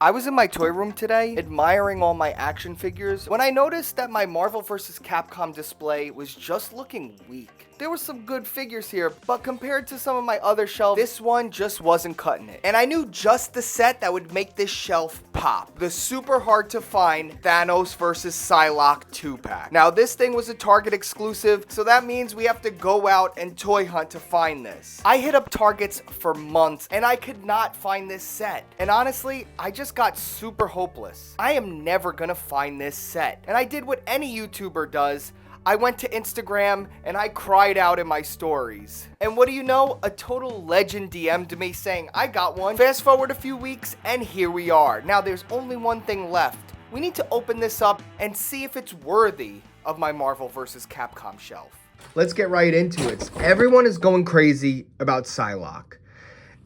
I was in my toy room today, admiring all my action figures, when I noticed that my Marvel vs. Capcom display was just looking weak. There were some good figures here, but compared to some of my other shelves, this one just wasn't cutting it. And I knew just the set that would make this shelf pop. The super hard to find Thanos vs. Psylocke 2-pack. Now this thing was a Target exclusive, so that means we have to go out and toy hunt to find this. I hit up Targets for months and I could not find this set. And honestly, I just got super hopeless. I am never gonna find this set. And I did what any YouTuber does. I went to Instagram and I cried out in my stories. And what do you know? A total legend DM'd me saying I got one. Fast forward a few weeks and here we are. Now there's only one thing left. We need to open this up and see if it's worthy of my Marvel vs. Capcom shelf. Let's get right into it. Everyone is going crazy about Psylocke.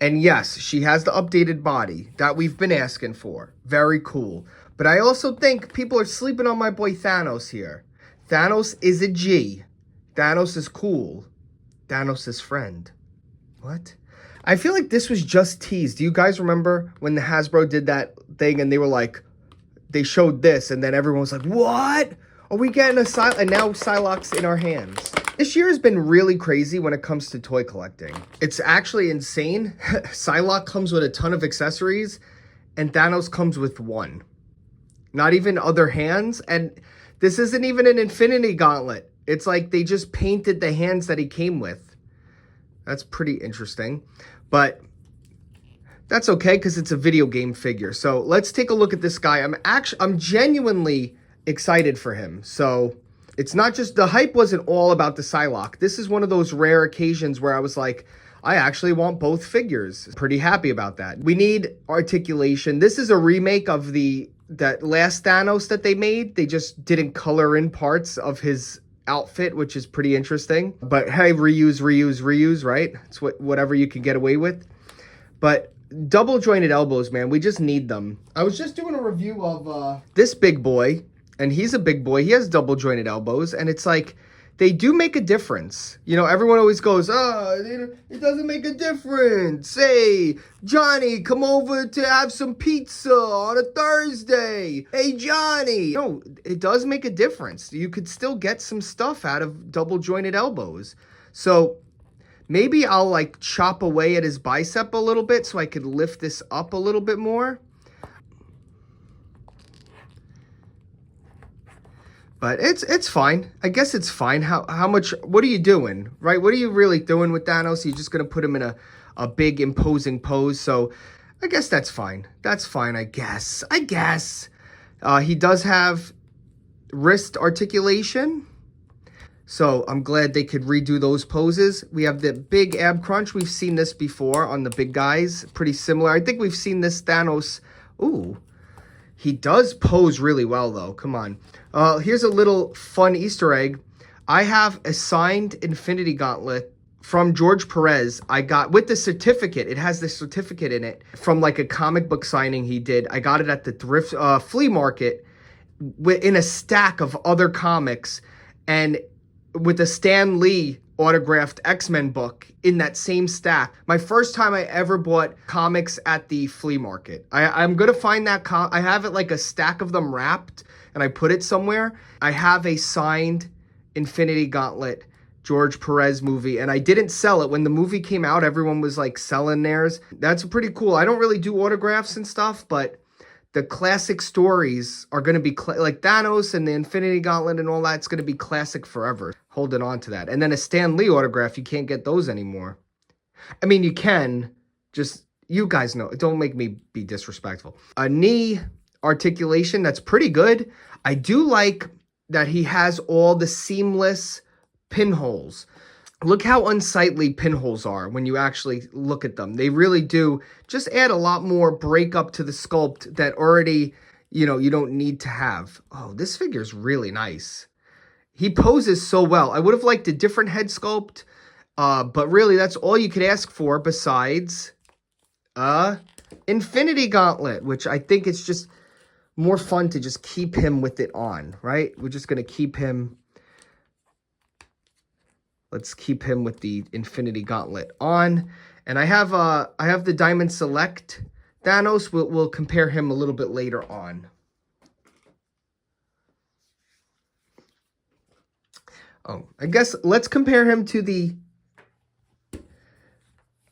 And yes, she has the updated body that we've been asking for. Very cool. But I also think people are sleeping on my boy Thanos here. Thanos is a G. Thanos is cool. Thanos is friend. What? I feel like this was just teased. Do you guys remember when the Hasbro did that thing and they were like, they showed this and then everyone was like, what? Are we getting a Psylocke? And now Psylocke's in our hands. This year has been really crazy when it comes to toy collecting. It's actually insane. Psylocke comes with a ton of accessories and Thanos comes with one. Not even other hands. And this isn't even an Infinity Gauntlet. It's like they just painted the hands that he came with. That's pretty interesting. But that's okay because it's a video game figure. So let's take a look at this guy. I'm genuinely excited for him. So it's not just, the hype wasn't all about the Psylocke. This is one of those rare occasions where I was like, I actually want both figures. Pretty happy about that. We need articulation. This is a remake of that last Thanos that they made. They just didn't color in parts of his outfit, which is pretty interesting. But hey, reuse, right? It's whatever you can get away with. But double jointed elbows, man, we just need them. I was just doing a review of this big boy. And he's a big boy. He has double jointed elbows. And it's like, they do make a difference. You know, everyone always goes, it doesn't make a difference. Hey, Johnny, come over to have some pizza on a Thursday. Hey, Johnny. No, it does make a difference. You could still get some stuff out of double jointed elbows. So maybe I'll like chop away at his bicep a little bit so I could lift this up a little bit more. But it's fine. I guess it's fine. How much, what are you doing, right? What are you really doing with Thanos? You're just going to put him in a big imposing pose. So I guess that's fine. That's fine, I guess. He does have wrist articulation. So I'm glad they could redo those poses. We have the big ab crunch. We've seen this before on the big guys. Pretty similar. I think we've seen this Thanos. Ooh. He does pose really well, though. Come on. Here's a little fun Easter egg. I have a signed Infinity Gauntlet from George Perez. I got with the certificate. It has the certificate in it from like a comic book signing he did. I got it at the thrift flea market in a stack of other comics and with a Stan Lee autographed X-Men book in that same stack. My first time I ever bought comics at the flea market. I'm going to find that. I have it like a stack of them wrapped and I put it somewhere. I have a signed Infinity Gauntlet George Perez movie and I didn't sell it. When the movie came out, everyone was like selling theirs. That's pretty cool. I don't really do autographs and stuff, but the classic stories are going to be like Thanos and the Infinity Gauntlet and all that. It's going to be classic forever. Holding on to that. And then a Stan Lee autograph, you can't get those anymore. I mean, you can. Just, you guys know. Don't make me be disrespectful. A knee articulation, that's pretty good. I do like that he has all the seamless pinholes. Look how unsightly pinholes are when you actually look at them. They really do just add a lot more breakup to the sculpt that already, you know, you don't need to have. Oh, this figure is really nice. He poses so well. I would have liked a different head sculpt, but really that's all you could ask for besides Infinity Gauntlet, which I think it's just more fun to just keep him with it on, right? We're just going to keep him. Let's keep him with the Infinity Gauntlet on. And I have the Diamond Select Thanos, we'll compare him a little bit later on. Oh, I guess let's compare him to the...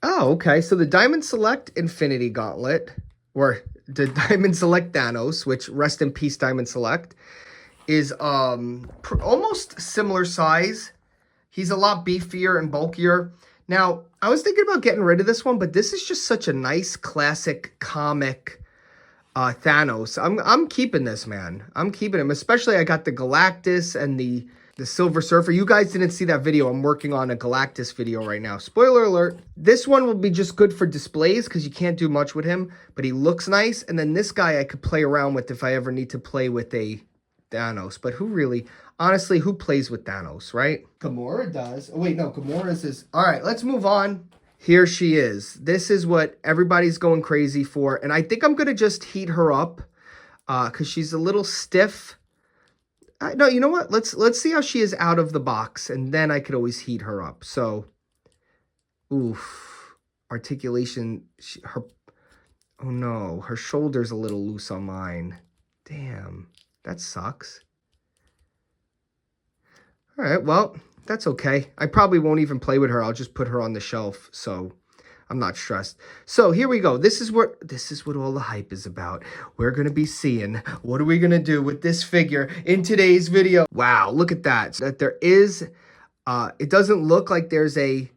Oh, okay. So the Diamond Select Infinity Gauntlet, or the Diamond Select Thanos, which rest in peace Diamond Select, is almost similar size. He's a lot beefier and bulkier. Now, I was thinking about getting rid of this one, but this is just such a nice classic comic Thanos. I'm keeping this, man. I'm keeping him. Especially I got the Galactus and the Silver Surfer. You guys didn't see that video. I'm working on a Galactus video right now. Spoiler alert. This one will be just good for displays because you can't do much with him, but he looks nice. And then this guy I could play around with if I ever need to play with a Thanos. But who really, honestly, who plays with Thanos, right? Gamora does. Oh, wait, no, Gamora's is... All right, let's move on. Here she is. This is what everybody's going crazy for. And I think I'm going to just heat her up because she's a little stiff. No, you know what? Let's see how she is out of the box. And then I could always heat her up. So, oof. Articulation. Oh, no. Her shoulder's a little loose on mine. Damn. That sucks. All right, well, that's okay. I probably won't even play with her. I'll just put her on the shelf, so I'm not stressed. So here we go. This is what all the hype is about. We're going to be seeing what are we going to do with this figure in today's video. Wow, look at that. That there is, it doesn't look like there's a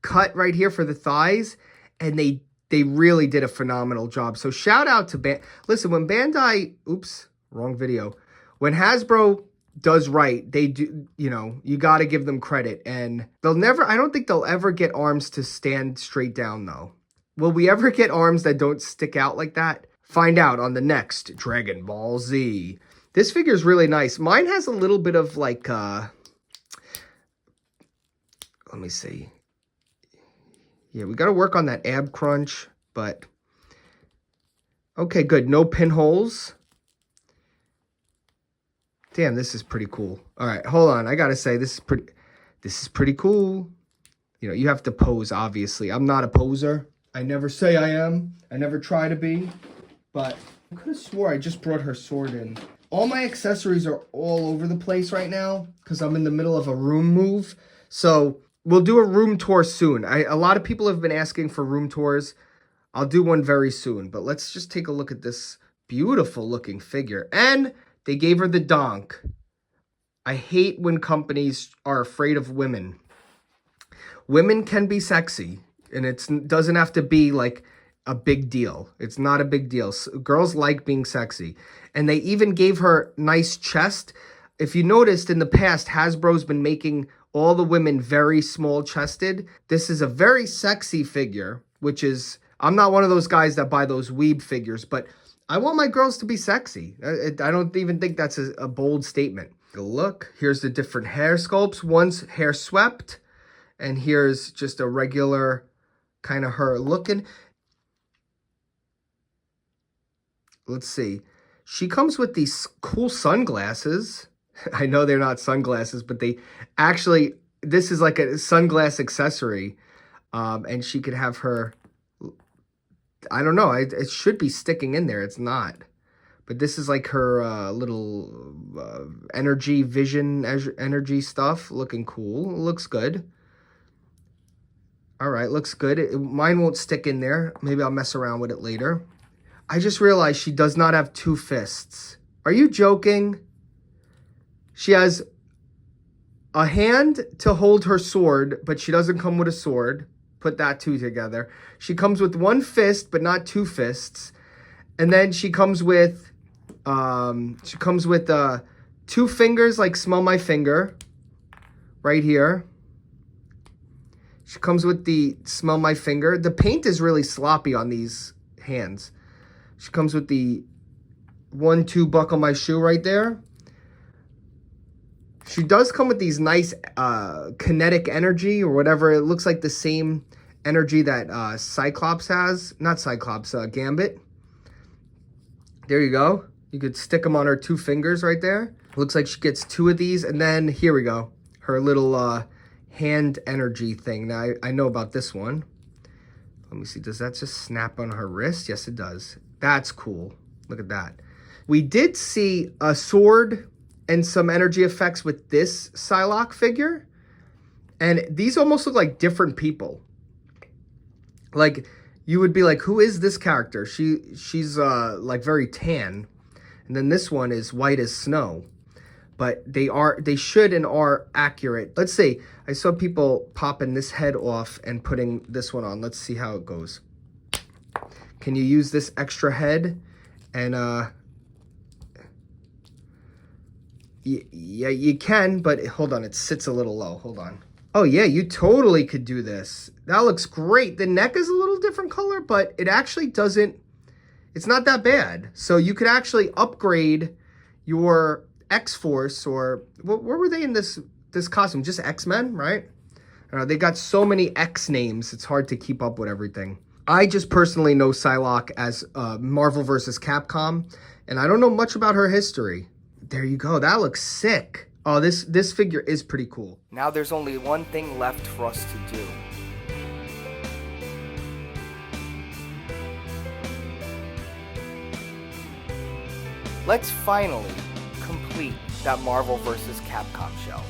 cut right here for the thighs, and they really did a phenomenal job. So shout out to listen, when Bandai, oops, wrong video. When Hasbro does right, they do, you know, you got to give them credit. And they'll never, I don't think they'll ever get arms to stand straight down though. Will we ever get arms that don't stick out like that? Find out on the next Dragon Ball Z. This figure is really nice. Mine has a little bit of like, let me see. Yeah, we got to work on that ab crunch, but okay, good. No pinholes. Damn, this is pretty cool. All right, hold on. I gotta say, this is pretty cool. You know, you have to pose, obviously. I'm not a poser. I never say I am. I never try to be. But I could have swore I just brought her sword in. All my accessories are all over the place right now because I'm in the middle of a room move. So we'll do a room tour soon. A lot of people have been asking for room tours. I'll do one very soon. But let's just take a look at this beautiful looking figure. And they gave her the donk. I hate when companies are afraid of women. Women can be sexy, and it doesn't have to be like a big deal. It's not a big deal. Girls like being sexy. And they even gave her nice chest. If you noticed in the past, Hasbro's been making all the women very small chested. This is a very sexy figure, which is, I'm not one of those guys that buy those weeb figures, but I want my girls to be sexy. I don't even think that's a bold statement. Look, here's the different hair sculpts. One's hair swept, and here's just a regular kind of her looking. Let's see. She comes with these cool sunglasses. I know they're not sunglasses, but they actually, this is like a sunglass accessory. And she could have her... I don't know. It should be sticking in there. It's not. But this is like her little vision energy stuff. Looking cool. Looks good. All right, looks good. Mine won't stick in there. Maybe I'll mess around with it later. I just realized she does not have two fists. Are you joking? She has a hand to hold her sword, but she doesn't come with a sword. Put that two together. She comes with one fist, but not two fists. And then she comes with two fingers, like smell my finger, right here. She comes with the smell my finger. The paint is really sloppy on these hands. She comes with the 1-2 buckle my shoe right there. She does come with these nice kinetic energy or whatever. It looks like the same energy that Cyclops has. Not Cyclops, Gambit. There you go. You could stick them on her two fingers right there. Looks like she gets two of these. And then here we go. Her little hand energy thing. Now, I know about this one. Let me see. Does that just snap on her wrist? Yes, it does. That's cool. Look at that. We did see a sword and some energy effects with this Psylocke figure. And these almost look like different people. Like, you would be like, who is this character? She's like very tan. And then this one is white as snow. But they should and are accurate. Let's see. I saw people popping this head off and putting this one on. Let's see how it goes. Can you use this extra head? And yeah, you can, but hold on, it sits a little low. Hold on. Oh yeah, you totally could do this. That looks great. The neck is a little different color, but it actually doesn't, it's not that bad. So you could actually upgrade your X-Force, or what were they in this costume? Just X-Men, right? They got so many X names, it's hard to keep up with everything. I just personally know Psylocke as Marvel vs. Capcom, and I don't know much about her history. There you go. That looks sick. Oh, this figure is pretty cool. Now there's only one thing left for us to do. Let's finally complete that Marvel vs. Capcom shelf.